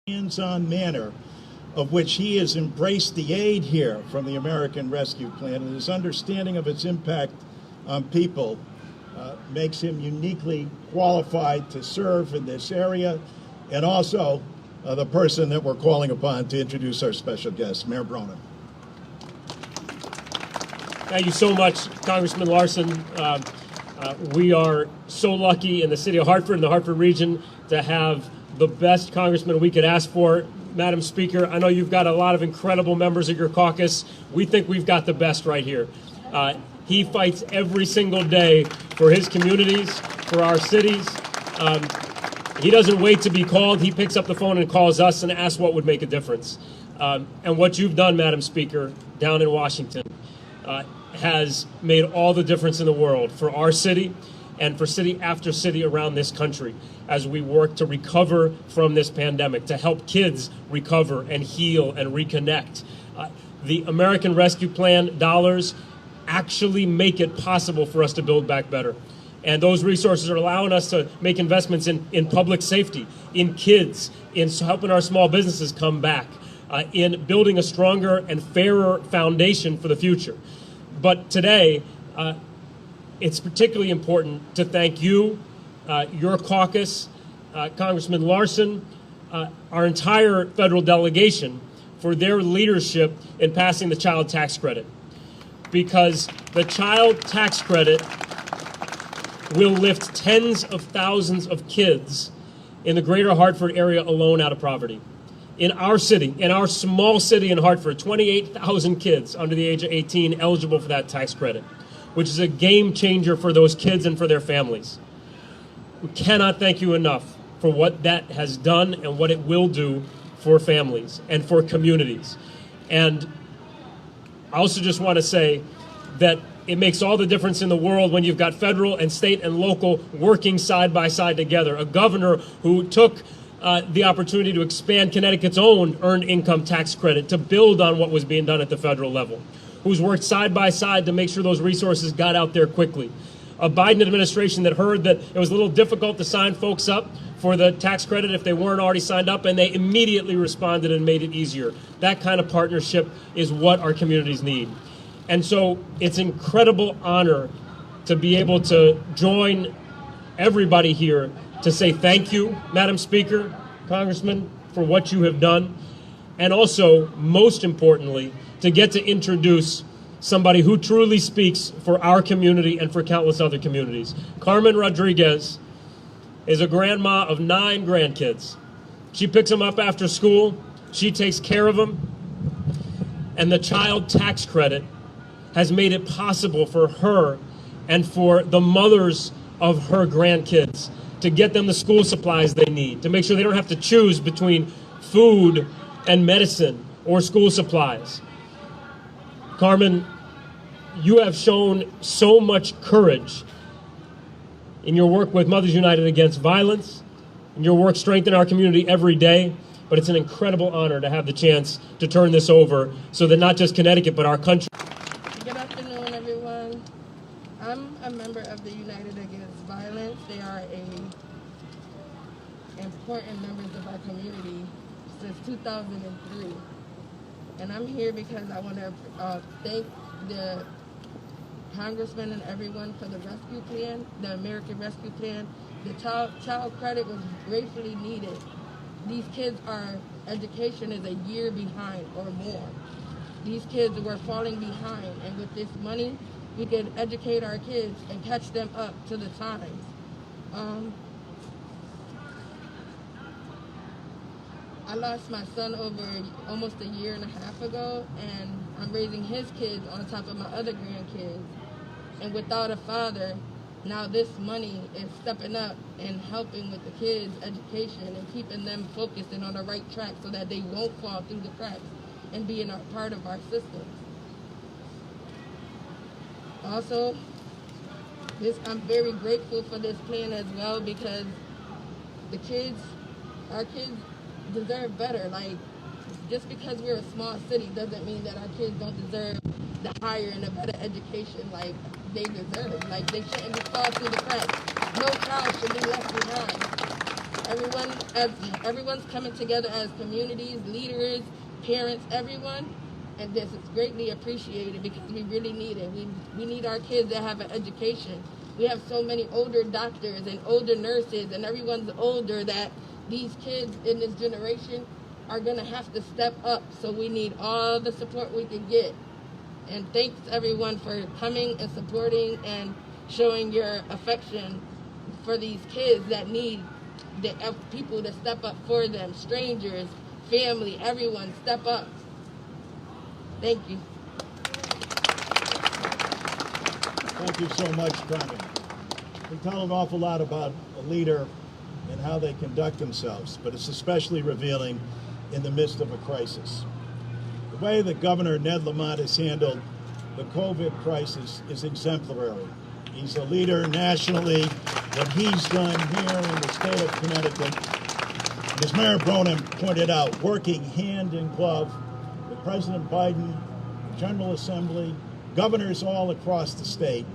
hands-on manner of which he has embraced the aid here from the American Rescue Plan, and his understanding of its impact on people makes him uniquely qualified to serve in this area, and also the person that we're calling upon to introduce our special guest, Mayor Bronin. Thank you so much, Congressman Larson. We are so lucky in the city of Hartford and the Hartford region to have the best congressman we could ask for. Madam Speaker, I know you've got a lot of incredible members of your caucus. We think we've got the best right here. He fights every single day for his communities, for our cities. He doesn't wait to be called. He picks up the phone and calls us and asks what would make a difference. And what you've done, Madam Speaker, down in Washington has made all the difference in the world for our city and for city after city around this country as we work to recover from this pandemic, to help kids recover and heal and reconnect. The American Rescue Plan dollars actually make it possible for us to build back better. And those resources are allowing us to make investments in public safety, in kids, in helping our small businesses come back, in building a stronger and fairer foundation for the future. But today, it's particularly important to thank you, your caucus, Congressman Larson, our entire federal delegation for their leadership in passing the child tax credit. Because the child tax credit will lift tens of thousands of kids in the greater Hartford area alone out of poverty. In our city, in our small city in Hartford, 28,000 kids under the age of 18 eligible for that tax credit, which is a game changer for those kids and for their families. We cannot thank you enough for what that has done and what it will do for families and for communities. And I also just want to say that it makes all the difference in the world when you've got federal and state and local working side by side together. A governor who took the opportunity to expand Connecticut's own earned income tax credit to build on what was being done at the federal level, who's worked side by side to make sure those resources got out there quickly. A Biden administration that heard that it was a little difficult to sign folks up for the tax credit if they weren't already signed up, and they immediately responded and made it easier. That kind of partnership is what our communities need. And so it's an incredible honor to be able to join everybody here to say thank you, Madam Speaker, Congressman, for what you have done. And also, most importantly, to get to introduce somebody who truly speaks for our community and for countless other communities. Carmen Rodriguez is a grandma of 9 grandkids. She picks them up after school. She takes care of them. And the child tax credit has made it possible for her and for the mothers of her grandkids to get them the school supplies they need, to make sure they don't have to choose between food and medicine or school supplies. Carmen, you have shown so much courage in your work with Mothers United Against Violence, in your work strengthening our community every day, but it's an incredible honor to have the chance to turn this over so that not just Connecticut, but our country. Good afternoon, everyone. I'm a member of the United Against Violence. They are important members of our community since 2003. And I'm here because I want to thank the Congressman and everyone for the rescue plan, the American Rescue Plan. The child credit was gratefully needed. These kids education is a year behind or more. These kids were falling behind, and with this money, we could educate our kids and catch them up to the times. I lost my son over almost a year and a half ago, and I'm raising his kids on top of my other grandkids. And without a father, now this money is stepping up and helping with the kids' education and keeping them focused and on the right track so that they won't fall through the cracks and be a part of our system. Also, I'm very grateful for this plan as well, because our kids deserve better. Like, just because we're a small city doesn't mean that our kids don't deserve the higher and a better education like they deserve. Like, they shouldn't be fall through the cracks. No child should be left behind. Everyone's coming together as communities, leaders, parents, everyone, and this is greatly appreciated because we really need it. We need our kids to have an education. We have so many older doctors and older nurses, and everyone's older that these kids in this generation are going to have to step up. So we need all the support we can get. And thanks everyone for coming and supporting and showing your affection for these kids that need the people to step up for them. Strangers, family, everyone, step up. Thank you. Thank you so much, Carmen. We tell an awful lot about a leader and how they conduct themselves, but it's especially revealing in the midst of a crisis. The way that Governor Ned Lamont has handled the COVID crisis is exemplary. He's a leader nationally. What he's done here in the state of Connecticut, as Mayor Bronin pointed out, working hand in glove with President Biden, the General Assembly, governors all across the state,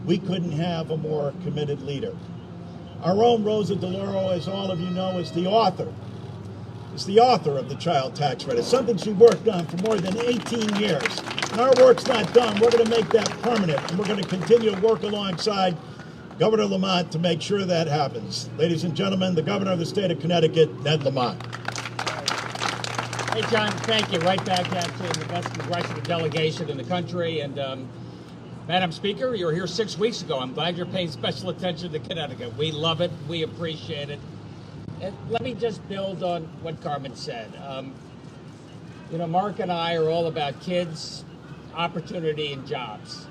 we couldn't have a more committed leader. Our own Rosa DeLauro, as all of you know, is the author of the child tax credit, something she worked on for more than 18 years. And our work's not done. We're going to make that permanent, and we're going to continue to work alongside Governor Lamont to make sure that happens. Ladies and gentlemen, the Governor of the state of Connecticut, Ned Lamont. Hey, John, thank you. Right back at you in the best congressional delegation in the country. And Madam Speaker, you were here 6 weeks ago. I'm glad you're paying special attention to Connecticut. We love it. We appreciate it. And let me just build on what Carmen said. Mark and I are all about kids, opportunity, and jobs.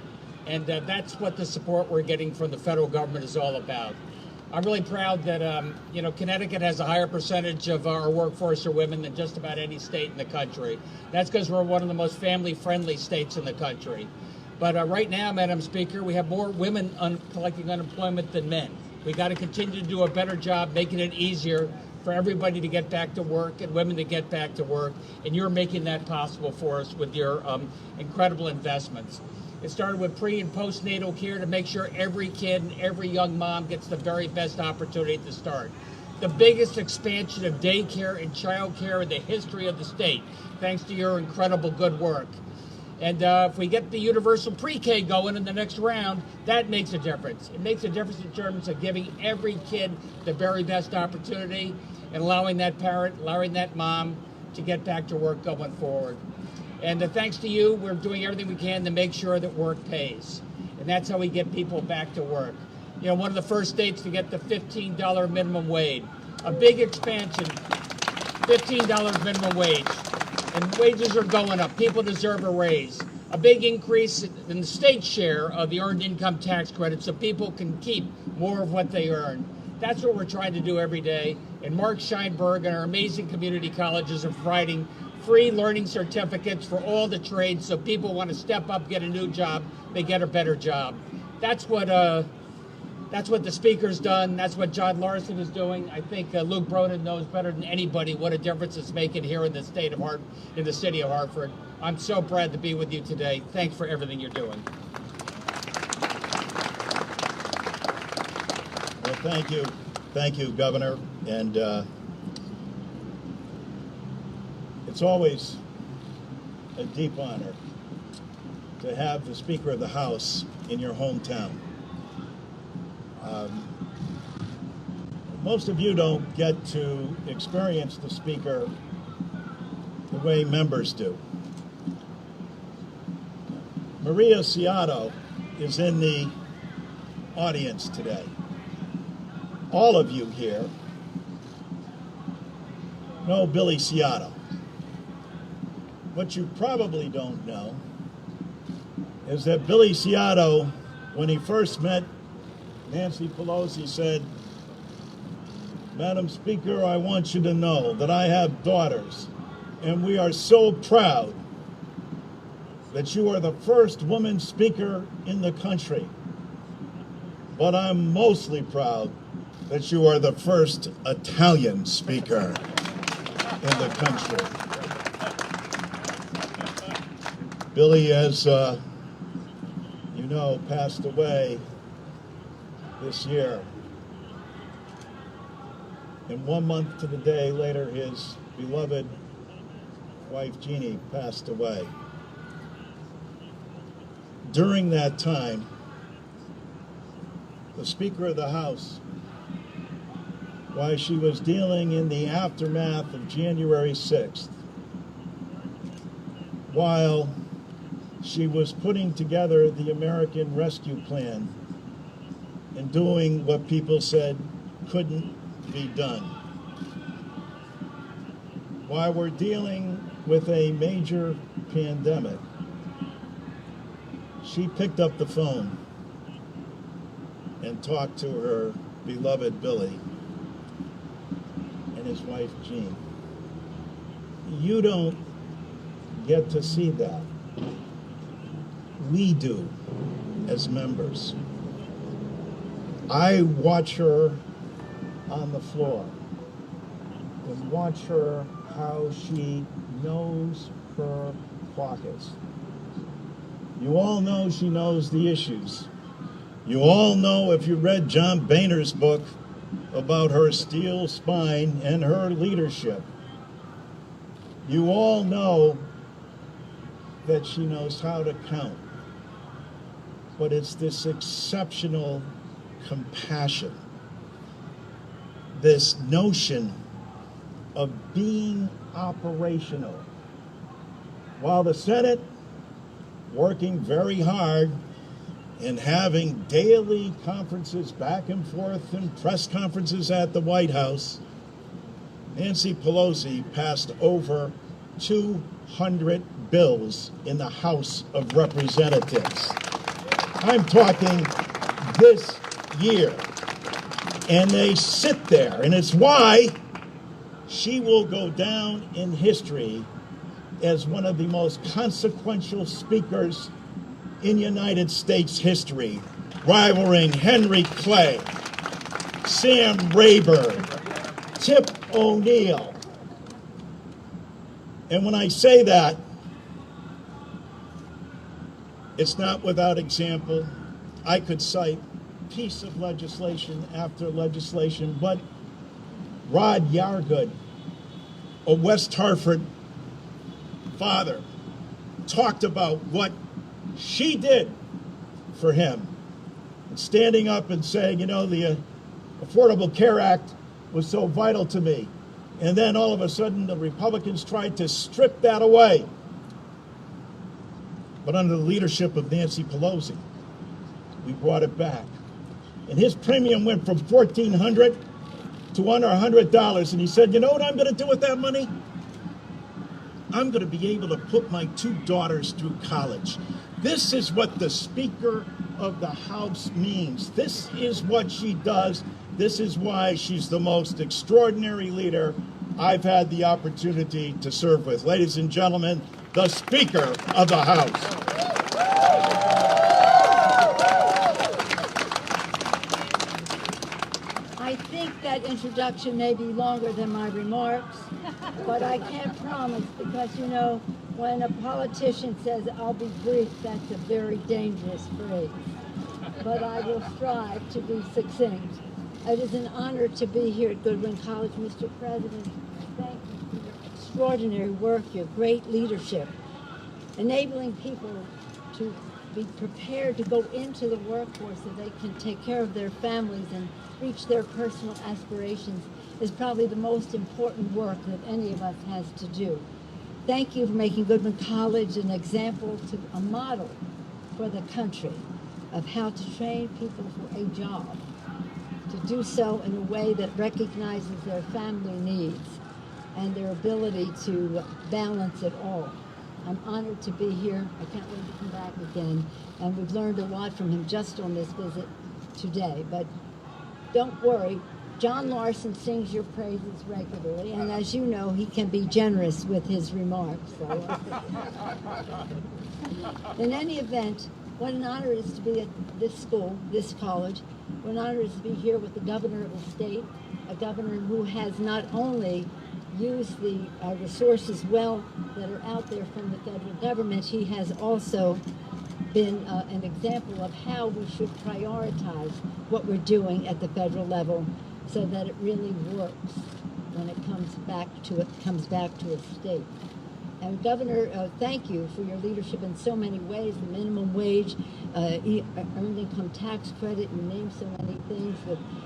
And that's what the support we're getting from the federal government is all about. I'm really proud that, Connecticut has a higher percentage of our workforce are women than just about any state in the country. That's because we're one of the most family-friendly states in the country. But right now, Madam Speaker, we have more women collecting unemployment than men. We got to continue to do a better job making it easier for everybody to get back to work and women to get back to work. And you're making that possible for us with your incredible investments. It started with pre- and postnatal care to make sure every kid and every young mom gets the very best opportunity to start. The biggest expansion of daycare and child care in the history of the state, thanks to your incredible good work. And if we get the universal pre-K going in the next round, that makes a difference. It makes a difference in terms of giving every kid the very best opportunity and allowing that parent, allowing that mom to get back to work going forward. And thanks to you, we're doing everything we can to make sure that work pays. And that's how we get people back to work. One of the first states to get the $15 minimum wage. A big expansion, $15 minimum wage. And wages are going up. People deserve a raise. A big increase in the state share of the earned income tax credit so people can keep more of what they earn. That's what we're trying to do every day. And Mark Scheinberg and our amazing community colleges are providing free learning certificates for all the trades so people want to step up, get a new job, they get a better job. That's what the Speaker's done. That's what John Larson is doing. I think Luke Broden knows better than anybody what a difference it's making here in the state of in the city of Hartford. I'm so proud to be with you today. Thanks for everything you're doing. Well, thank you, Governor. And it's always a deep honor to have the Speaker of the House in your hometown. Most of you don't get to experience the Speaker the way members do. Maria Ciotto is in the audience today. All of you here know Billy Ciotto. What you probably don't know is that Billy Ciotto, when he first met Nancy Pelosi, said, "Madam Speaker, I want you to know that I have daughters, and we are so proud that you are the first woman speaker in the country. But I'm mostly proud that you are the first Italian speaker in the country." Billy, as you know, passed away this year. And 1 month to the day later, his beloved wife, Jeannie, passed away. During that time, the Speaker of the House, while she was dealing in the aftermath of January 6th, while she was putting together the American Rescue Plan and doing what people said couldn't be done, while we're dealing with a major pandemic, she picked up the phone and talked to her beloved Billy and his wife Jean. You don't get to see that. We do as members. I watch her on the floor and watch her how she knows her caucus. You all know she knows the issues. You all know, if you read John Boehner's book, about her steel spine and her leadership. You all know that she knows how to count. But it's this exceptional compassion, this notion of being operational. While the Senate, working very hard and having daily conferences back and forth and press conferences at the White House, Nancy Pelosi passed over 200 bills in the House of Representatives. I'm talking this year. And they sit there, and it's why she will go down in history as one of the most consequential speakers in United States history, rivaling Henry Clay, Sam Rayburn, Tip O'Neill. And when I say that, it's not without example. I could cite piece of legislation after legislation, but Rod Yargood, a West Hartford father, talked about what she did for him, and standing up and saying, you know, the Affordable Care Act was so vital to me. And then all of a sudden the Republicans tried to strip that away. But under the leadership of Nancy Pelosi, we brought it back. And his premium went from $1,400 to under $100. And he said, you know what I'm going to do with that money? I'm going to be able to put my 2 daughters through college. This is what the Speaker of the House means. This is what she does. This is why she's the most extraordinary leader I've had the opportunity to serve with. Ladies and gentlemen, the Speaker of the House. I think that introduction may be longer than my remarks, but I can't promise because, you know, when a politician says, I'll be brief, that's a very dangerous phrase. But I will strive to be succinct. It is an honor to be here at Goodwin College, Mr. President. Thank you for your extraordinary work, your great leadership, enabling people to be prepared to go into the workforce so they can take care of their families and reach their personal aspirations is probably the most important work that any of us has to do. Thank you for making Goodwin College an example, a model for the country of how to train people for a job, to do so in a way that recognizes their family needs and their ability to balance it all. I'm honored to be here. I can't wait to come back again. And we've learned a lot from him just on this visit today. But don't worry, John Larson sings your praises regularly, and as you know, he can be generous with his remarks. So. In any event, what an honor it is to be at this school, this college. What an honor it is to be here with the governor of the state, a governor who has not only used the resources well that are out there from the federal government, he has also been an example of how we should prioritize what we're doing at the federal level so that it really works when it comes back to a state. And Governor, thank you for your leadership in so many ways, the minimum wage, earned income tax credit, you named so many things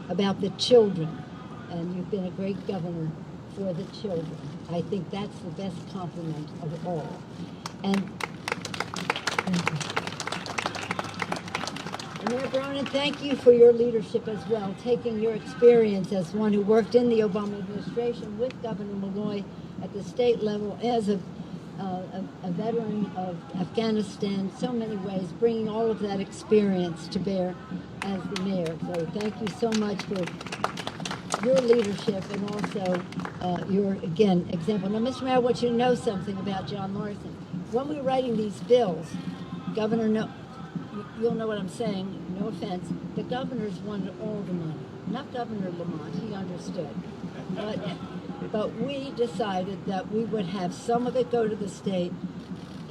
about the children. And you've been a great governor for the children. I think that's the best compliment of all. And Mayor Bronin, thank you for your leadership as well, taking your experience as one who worked in the Obama administration with Governor Malloy at the state level as a veteran of Afghanistan, so many ways, bringing all of that experience to bear as the mayor. So thank you so much for your leadership and also your, again, example. Now, Mr. Mayor, I want you to know something about John Larson. When we were writing these bills, Governor, you'll know what I'm saying, no offense, the governors wanted all the money. Not Governor Lamont, he understood. But we decided that we would have some of it go to the state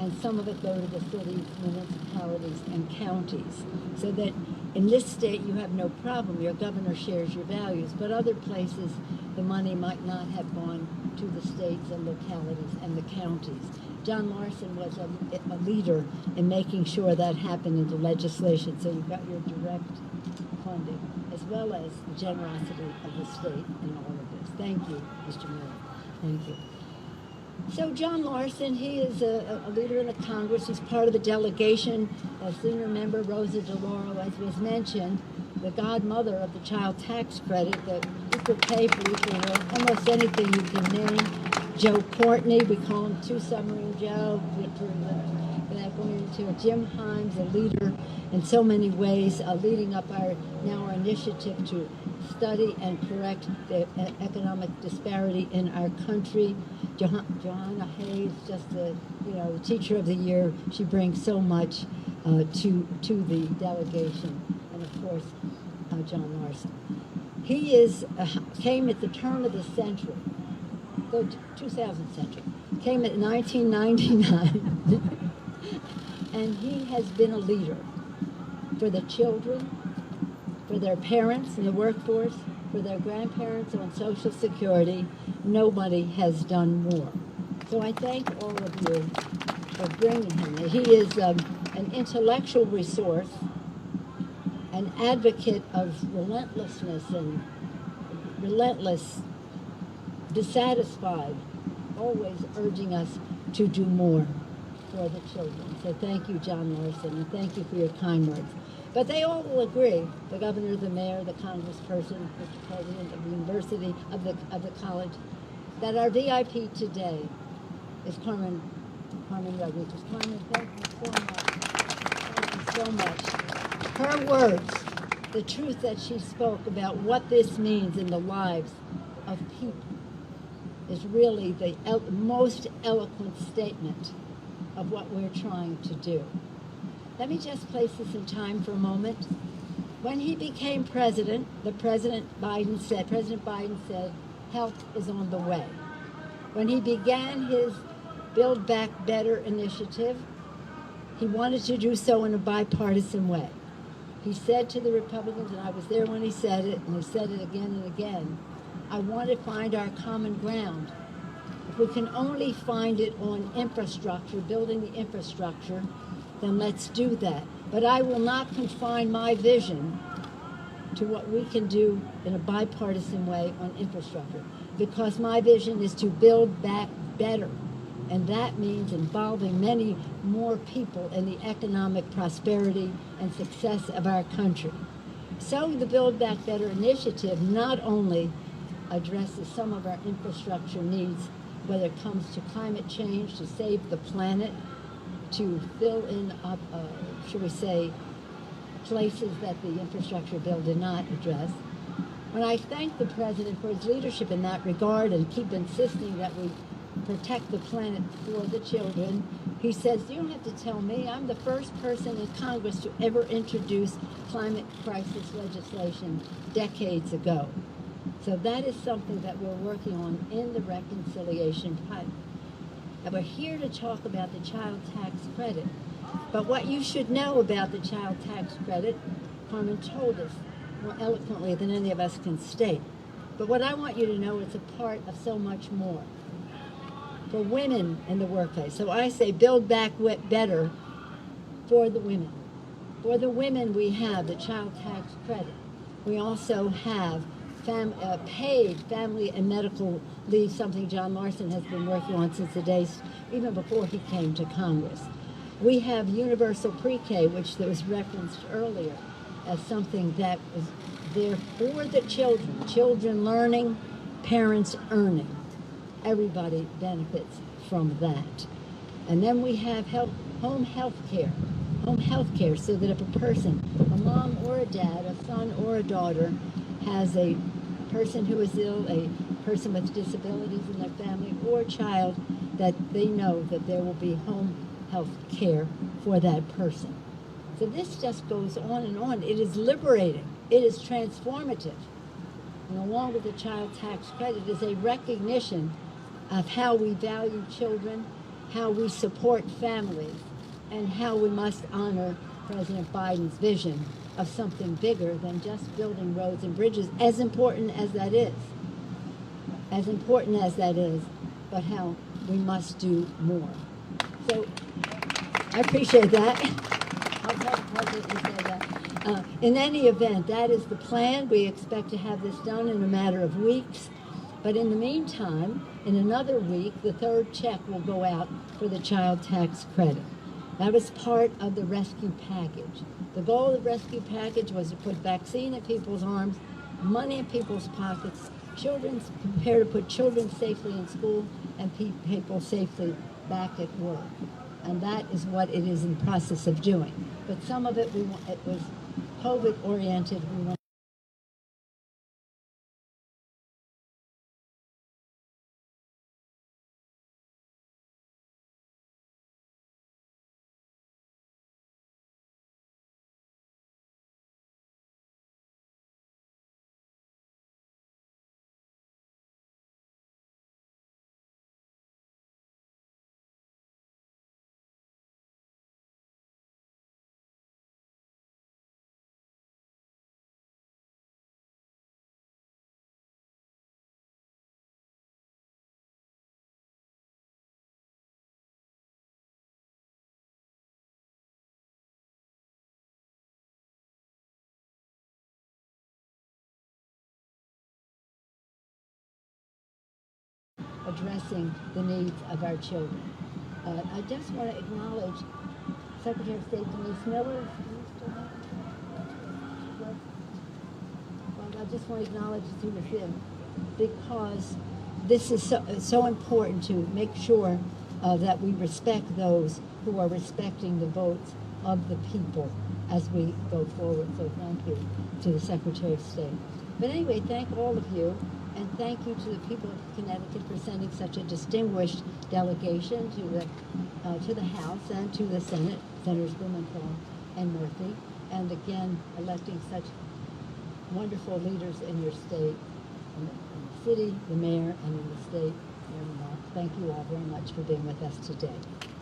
and some of it go to the cities, municipalities, and counties. So that in this state you have no problem, your governor shares your values, but other places the money might not have gone to the states and localities and the counties. John Larson was a leader in making sure that happened in the legislation, so you got your direct funding, as well as the generosity of the state in all of this. Thank you, Mr. Mayor. Thank you. So John Larson, he is a leader in the Congress. He's part of the delegation. A senior member, Rosa DeLauro, as was mentioned, the godmother of the child tax credit, that equal pay for equal work, almost anything you can name. Joe Courtney, we call him Two Submarine Joe, without going into it. Jim Himes, a leader in so many ways, leading up our initiative to study and correct the economic disparity in our country. Johanna Hayes, just the teacher of the year. She brings so much to the delegation, and of course, John Larson. He came at the turn of the century, the 2000th century. Came at 1999, and he has been a leader for the children, for their parents in the workforce, for their grandparents on Social Security. Nobody has done more. So I thank all of you for bringing him. He is an intellectual resource, an advocate of relentlessness and relentless, dissatisfied, always urging us to do more for the children. So thank you, John Larson, and thank you for your kind words. But they all will agree, the governor, the mayor, the congressperson, Mr. President of the university, of the college, that our VIP today is Carmen Rodriguez. Carmen, thank you so much. Thank you so much. Her words, the truth that she spoke about what this means in the lives of people, is really the most eloquent statement of what we're trying to do. Let me just place this in time for a moment. When he became president, President Biden said, help is on the way. When he began his Build Back Better initiative, he wanted to do so in a bipartisan way. He said to the Republicans, and I was there when he said it, and he said it again and again, I want to find our common ground. If we can only find it on infrastructure, building the infrastructure, then let's do that. But I will not confine my vision to what we can do in a bipartisan way on infrastructure, because my vision is to build back better. And that means involving many more people in the economic prosperity and success of our country. So the Build Back Better initiative not only addresses some of our infrastructure needs, whether it comes to climate change, to save the planet, to fill in up, shall we say, places that the infrastructure bill did not address. When I thank the President for his leadership in that regard and keep insisting that we protect the planet for the children, he says, you don't have to tell me, I'm the first person in Congress to ever introduce climate crisis legislation decades ago. So that is something that we're working on in the reconciliation pipe. And we're here to talk about the child tax credit. But what you should know about the child tax credit, Carmen told us more eloquently than any of us can state. But what I want you to know is a part of so much more. For women in the workplace. So I say build back better for the women. For the women, we have the child tax credit. We also have paid family and medical leave, something John Larson has been working on since the days, even before he came to Congress. We have universal pre-K, which was referenced earlier as something that is there for the children. Children learning, parents earning. Everybody benefits from that. And then we have home health care. Home health care, so that if a person, a mom or a dad, a son or a daughter, has a person who is ill, a person with disabilities in their family, or a child, that they know that there will be home health care for that person. So this just goes on and on. It is liberating. It is transformative. And along with the child tax credit is a recognition of how we value children, how we support families, and how we must honor President Biden's vision of something bigger than just building roads and bridges, as important as that is. As important as that is, but how we must do more. So I appreciate that. I'll tell the President to say that. In any event, that is the plan. We expect to have this done in a matter of weeks. But in the meantime, in another week, the third check will go out for the child tax credit. That was part of the rescue package. The goal of the rescue package was to put vaccine in people's arms, money in people's pockets, prepare to put children safely in school, and people safely back at work. And that is what it is in the process of doing. But some of it, it was COVID-oriented. We want addressing the needs of our children. I just want to acknowledge Secretary of State Denise Miller. Well, I just want to acknowledge who was in, because this is so important to make sure that we respect those who are respecting the votes of the people as we go forward. So thank you to the Secretary of State. But anyway, thank all of you. And thank you to the people of Connecticut for sending such a distinguished delegation to the House and to the Senate, Senators Blumenthal and Murphy, and again electing such wonderful leaders in your state, in the city, the mayor, and in the state. Thank you all very much for being with us today.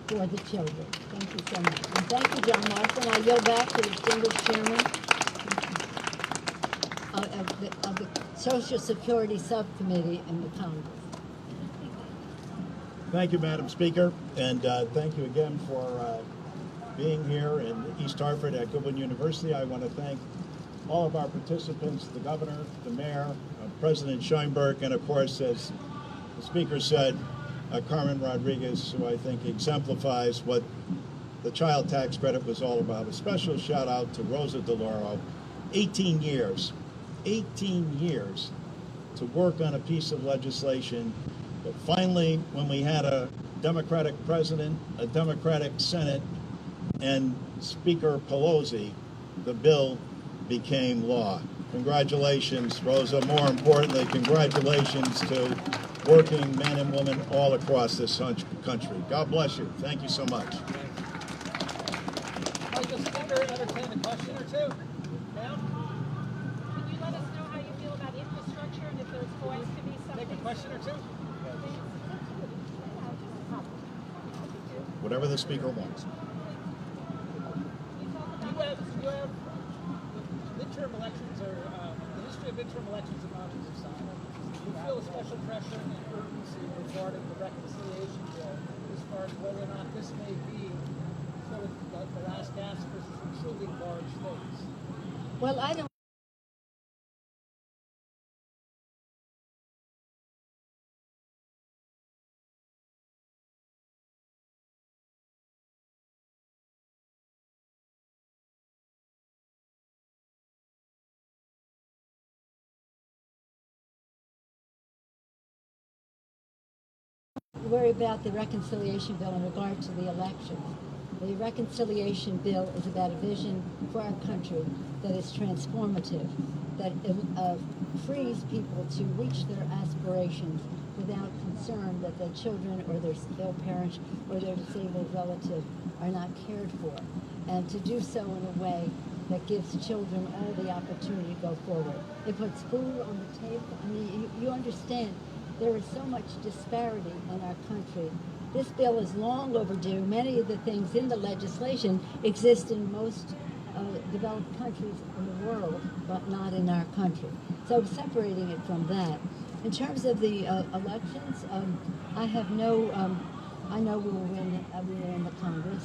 For the children, thank you so much, and thank you, John Larson. I yield back to the distinguished chairman of the Social Security Subcommittee in the Congress. Thank you, Madam Speaker, and thank you again for being here in East Hartford at Goodwin University. I want to thank all of our participants, the governor, the mayor, President Sheinberg, and of course, as the speaker said, Carmen Rodriguez, who I think exemplifies what the child tax credit was all about. A special shout out to Rosa DeLauro. 18 years to work on a piece of legislation. But finally, when we had a Democratic president, a Democratic Senate, and Speaker Pelosi, the bill became law. Congratulations, Rosa. More importantly, congratulations to working men and women all across this country. God bless you. Thank you so much. Michael Speaker, entertain a question or two. Can you let us know how you feel about infrastructure and if there's going to be something? Take a question or two. Whatever the speaker wants. You have midterm elections, or the history of midterm elections are not on your side. you feel a special pressure and urgency regarding the reconciliation bill as far as whether or not this may be sort of the last gasp for some truly large states? Well, I don't. Worry about the reconciliation bill in regard to the elections. The reconciliation bill is about a vision for our country that is transformative, that frees people to reach their aspirations without concern that their children or their ill parents or their disabled relative are not cared for, and to do so in a way that gives children all the opportunity to go forward. It puts food on the table. I mean, you understand. There is so much disparity in our country. This bill is long overdue. Many of the things in the legislation exist in most developed countries in the world, but not in our country. So separating it from that. In terms of the elections, I have no, I know we will win the Congress.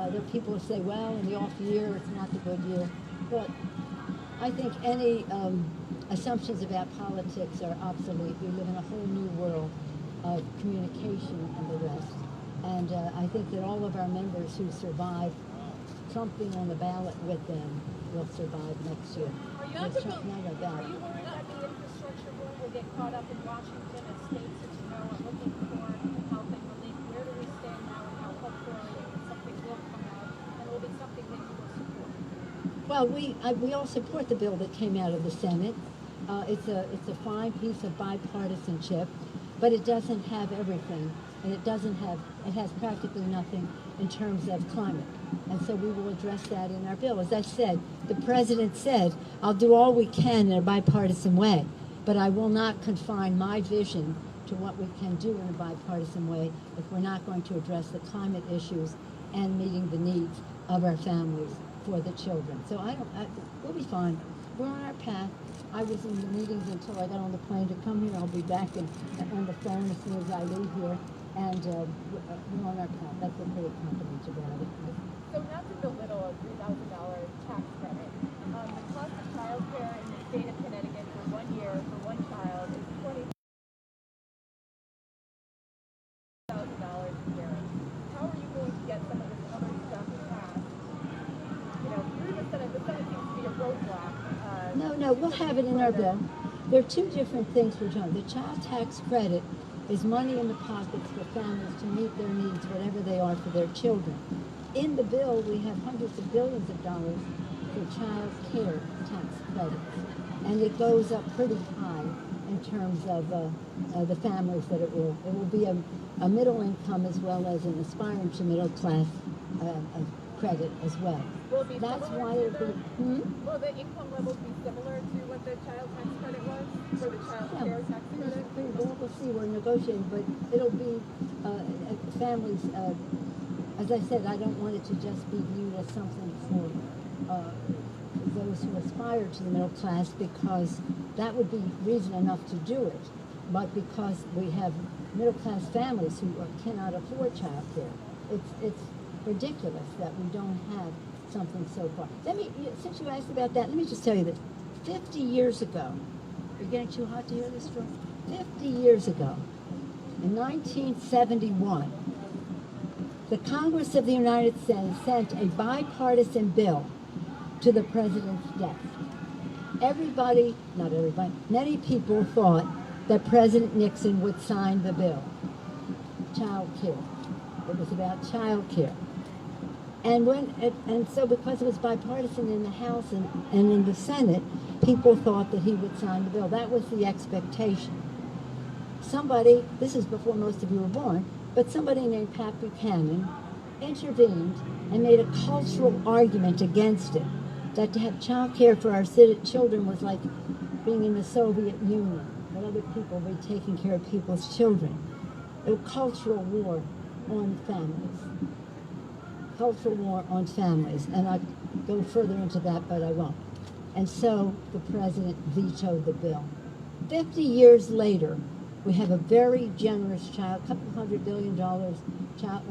There are people who say, well, in the off year, it's not the good year. But I think any assumptions about politics are obsolete. We live in a whole new world of communication and the rest. And I think that all of our members who survive Trump being on the ballot with them will survive next year. Are you worried that the infrastructure bill will get caught up in Washington and states that you know are looking for help and relief? Where do we stand now and how hopeful are you that something will come out and it will be something that you will support? Well, we all support the bill that came out of the Senate. It's a fine piece of bipartisanship, but it doesn't have everything, and it has practically nothing in terms of climate. And so we will address that in our bill. As I said, the president said, I'll do all we can in a bipartisan way, but I will not confine my vision to what we can do in a bipartisan way if we're not going to address the climate issues and meeting the needs of our families for the children. So we'll be fine. We're on our path. I was in the meetings until I got on the plane to come here. I'll be back on the phone as soon as I leave here. And we're on our path. That's what's really confident about it. So not to belittle a $3,000 tax credit, the cost of child care in the state of Connecticut for 1 year for one child is $20,000 a year. How are you going to get some of this other stuff passed? You know, through the Senate seems to be a roadblock. No, we'll have it in our bill. There are two different things we're doing. The child tax credit is money in the pockets for families to meet their needs, whatever they are, for their children. In the bill, we have hundreds of billions of dollars for child care tax credits. And it goes up pretty high in terms of the families that it will. It will be a middle income as well as an aspiring to middle class credit as well. Will it be That's similar why to it'll be. Will the income levels be similar to what the child tax credit was for the child care tax credit? We'll see. We're negotiating, but it'll be families. As I said, I don't want it to just be viewed as something for those who aspire to the middle class, because that would be reason enough to do it. But because we have middle class families who cannot afford child care, it's ridiculous that we don't have something so far. Since you asked about that, let me just tell you that 50 years ago, you're getting too hot to hear this story? 50 years ago, in 1971, the Congress of the United States sent a bipartisan bill to the president's desk. Everybody, not everybody, many people thought that President Nixon would sign the bill. Child care. It was about child care. And so because it was bipartisan in the House and in the Senate, people thought that he would sign the bill. That was the expectation. Somebody, this is before most of you were born, but somebody named Pat Buchanan intervened and made a cultural argument against it, that to have child care for our children was like being in the Soviet Union, that other people were taking care of people's children. A cultural war on families. Cultural war on families. And I go further into that, but I won't. And so the president vetoed the bill. 50 years later, we have a very generous child, couple $100 billion child.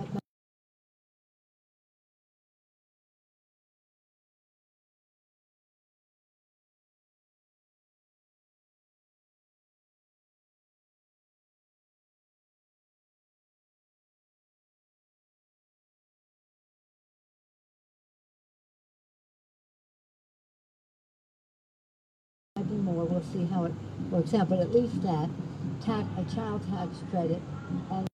More. We'll see how it works out, but at least that a child tax credit and